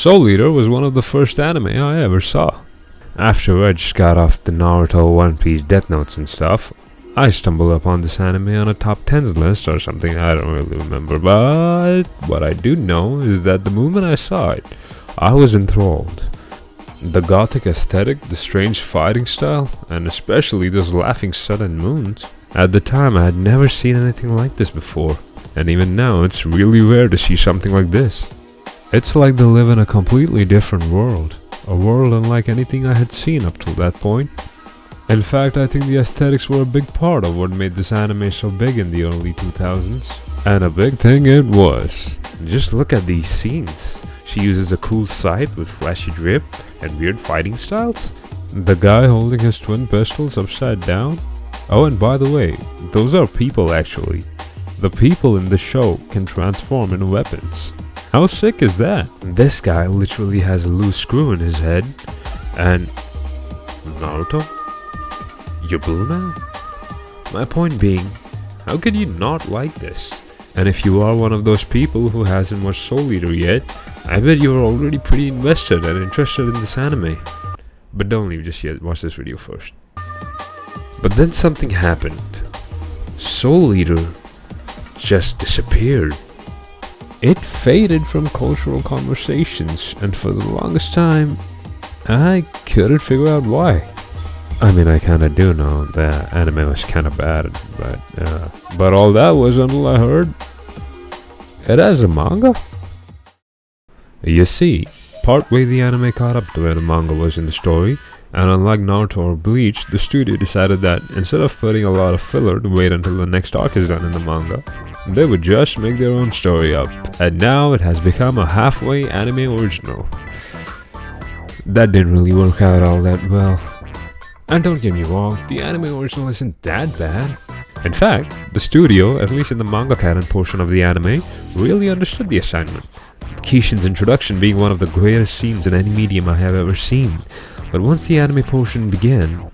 Soul Eater was one of the first anime I ever saw. After I just got off the Naruto, One Piece, Death Notes and stuff, I stumbled upon this anime on a top 10s list or something, I don't really remember, but what I do know is that the moment I saw it, I was enthralled. The gothic aesthetic, the strange fighting style, and especially those laughing sun and moons. At the time I had never seen anything like this before, and even now it's really rare to see something like this. It's like they live in a completely different world, a world unlike anything I had seen up till that point. In fact, I think the aesthetics were a big part of what made this anime so big in the early 2000s. And a big thing it was. Just look at these scenes. She uses a cool scythe with flashy drip and weird fighting styles. The guy holding his twin pistols upside down. Oh, and by the way, those are people actually. The people in the show can transform into weapons. How sick is that? This guy literally has a loose screw in his head. And Naruto? You're blue now? My point being, how could you not like this? And if you are one of those people who hasn't watched Soul Eater yet, I bet you're already pretty invested and interested in this anime. But don't leave just yet, watch this video first. But then something happened. Soul Eater just disappeared. It faded from cultural conversations, and for the longest time, I couldn't figure out why. I mean, I kinda do know that anime was kinda bad, but all that was until I heard it has a manga. You see, partway the anime caught up to where the manga was in the story, and unlike Naruto or Bleach, the studio decided that instead of putting a lot of filler to wait until the next arc is done in the manga, they would just make their own story up, and now it has become a halfway anime original. That didn't really work out all that well. And don't get me wrong, the anime original isn't that bad. In fact, the studio, at least in the manga canon portion of the anime, really understood the assignment. Kishin's introduction being one of the greatest scenes in any medium I have ever seen. But once the anime portion began,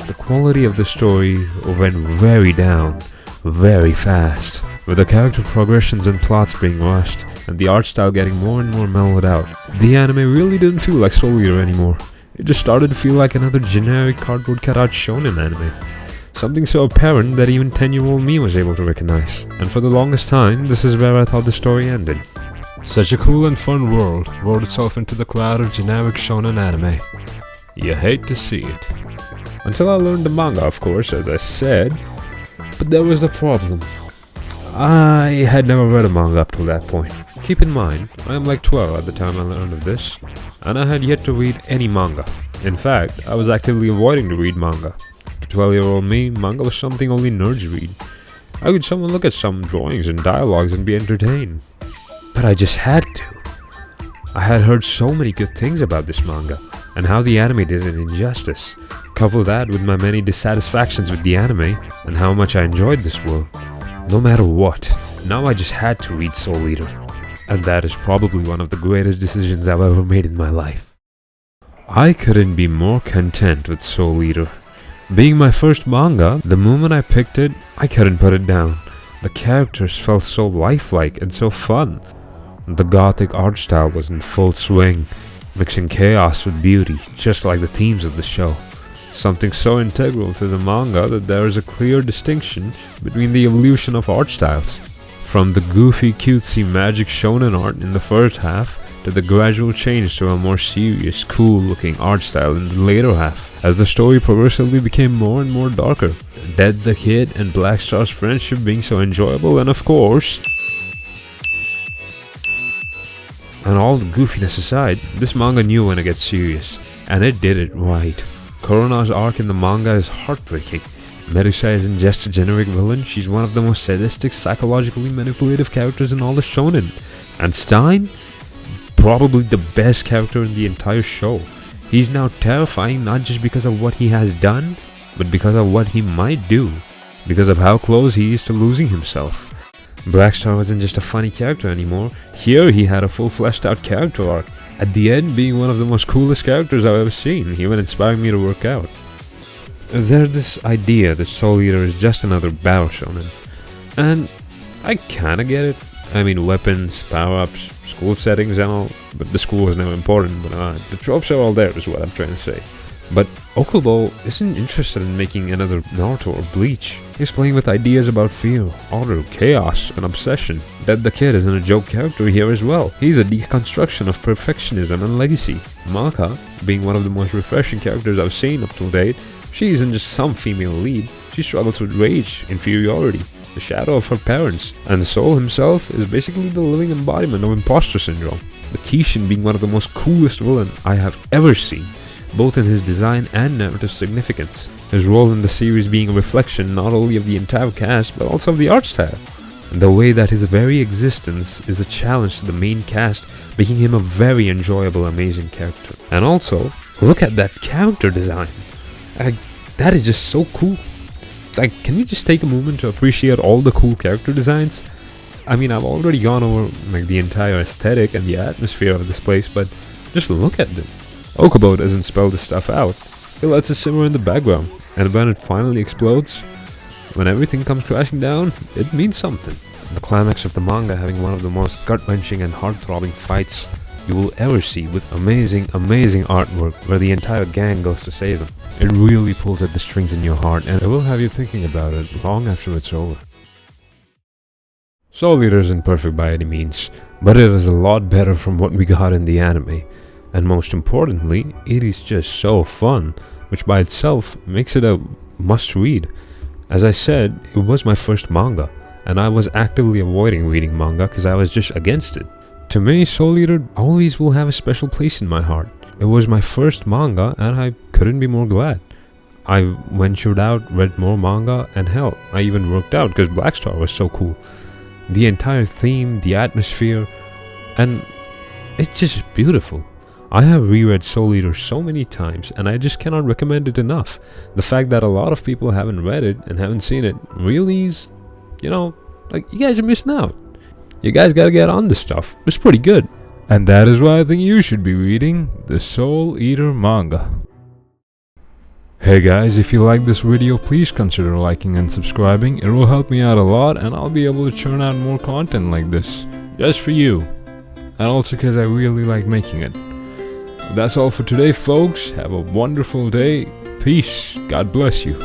the quality of the story went very down, very fast, with the character progressions and plots being rushed, and the art style getting more and more mellowed out. The anime really didn't feel like Soul Eater anymore. It just started to feel like another generic cardboard cutout shonen anime. Something so apparent that even 10-year-old me was able to recognize. And for the longest time, this is where I thought the story ended. Such a cool and fun world rolled itself into the crowd of generic shonen anime. You hate to see it. Until I learned the manga, of course, as I said. But there was a problem. I had never read a manga up till that point. Keep in mind, I am like 12 at the time I learned of this, and I had yet to read any manga. In fact, I was actively avoiding to read manga. To 12-year-old me, manga was something only nerds read. How could someone look at some drawings and dialogues and be entertained? But I just had to. I had heard so many good things about this manga, and how the anime did it injustice. Couple that with my many dissatisfactions with the anime, and how much I enjoyed this world. No matter what, now I just had to read Soul Eater. And that is probably one of the greatest decisions I've ever made in my life. I couldn't be more content with Soul Eater. Being my first manga, the moment I picked it, I couldn't put it down. The characters felt so lifelike and so fun. The gothic art style was in full swing, mixing chaos with beauty, just like the themes of the show. Something so integral to the manga that there is a clear distinction between the evolution of art styles. From the goofy, cutesy magic shonen art in the first half, to the gradual change to a more serious, cool-looking art style in the later half, as the story progressively became more and more darker. Dead the Kid and Black Star's friendship being so enjoyable, and of course, and all the goofiness aside, this manga knew when to get serious, and it did it right. Corona's arc in the manga is heartbreaking. Medusa isn't just a generic villain, she's one of the most sadistic, psychologically manipulative characters in all the shonen. And Stein? Probably the best character in the entire show. He's now terrifying not just because of what he has done, but because of what he might do. Because of how close he is to losing himself. Blackstar wasn't just a funny character anymore, here he had a full fleshed out character arc. At the end, being one of the most coolest characters I've ever seen, even inspiring me to work out. There's this idea that Soul Eater is just another battle shonen, and I kinda get it. I mean, weapons, power-ups, school settings and all, but the school was never important. But the tropes are all there, is what I'm trying to say. But Okubo isn't interested in making another Naruto or Bleach. He's playing with ideas about fear, order, chaos, and obsession. Dead the Kid isn't a joke character here as well. He's a deconstruction of perfectionism and legacy. Maka, being one of the most refreshing characters I've seen up to date, she isn't just some female lead. She struggles with rage, inferiority, the shadow of her parents, and Soul himself is basically the living embodiment of imposter syndrome. The Kishin being one of the most coolest villain I have ever seen, both in his design and narrative significance. His role in the series being a reflection not only of the entire cast but also of the art style. And the way that his very existence is a challenge to the main cast, making him a very enjoyable, amazing character. And also, look at that character design. That is just so cool. Can you just take a moment to appreciate all the cool character designs? I mean, I've already gone over the entire aesthetic and the atmosphere of this place, but just look at them. Okubo doesn't spell this stuff out. He lets it simmer in the background, and when it finally explodes, when everything comes crashing down, it means something. The climax of the manga having one of the most gut-wrenching and heart-throbbing fights you will ever see, with amazing artwork where the entire gang goes to save them. It really pulls at the strings in your heart, and it will have you thinking about it long after it's over. Soul Eater isn't perfect by any means, but it is a lot better from what we got in the anime. And most importantly, it is just so fun, which by itself makes it a must-read. As I said, it was my first manga, and I was actively avoiding reading manga because I was just against it. To me, Soul Eater always will have a special place in my heart. It was my first manga, and I couldn't be more glad. I ventured out, read more manga, and hell, I even worked out because Black Star was so cool. The entire theme, the atmosphere, and it's just beautiful. I have reread Soul Eater so many times, and I just cannot recommend it enough. The fact that a lot of people haven't read it and haven't seen it really is, you guys are missing out. You guys gotta get on this stuff. It's pretty good. And that is why I think you should be reading the Soul Eater manga. Hey guys, if you like this video, please consider liking and subscribing. It will help me out a lot, and I'll be able to churn out more content like this, just for you. And also because I really like making it. That's all for today, folks. Have a wonderful day. Peace. God bless you.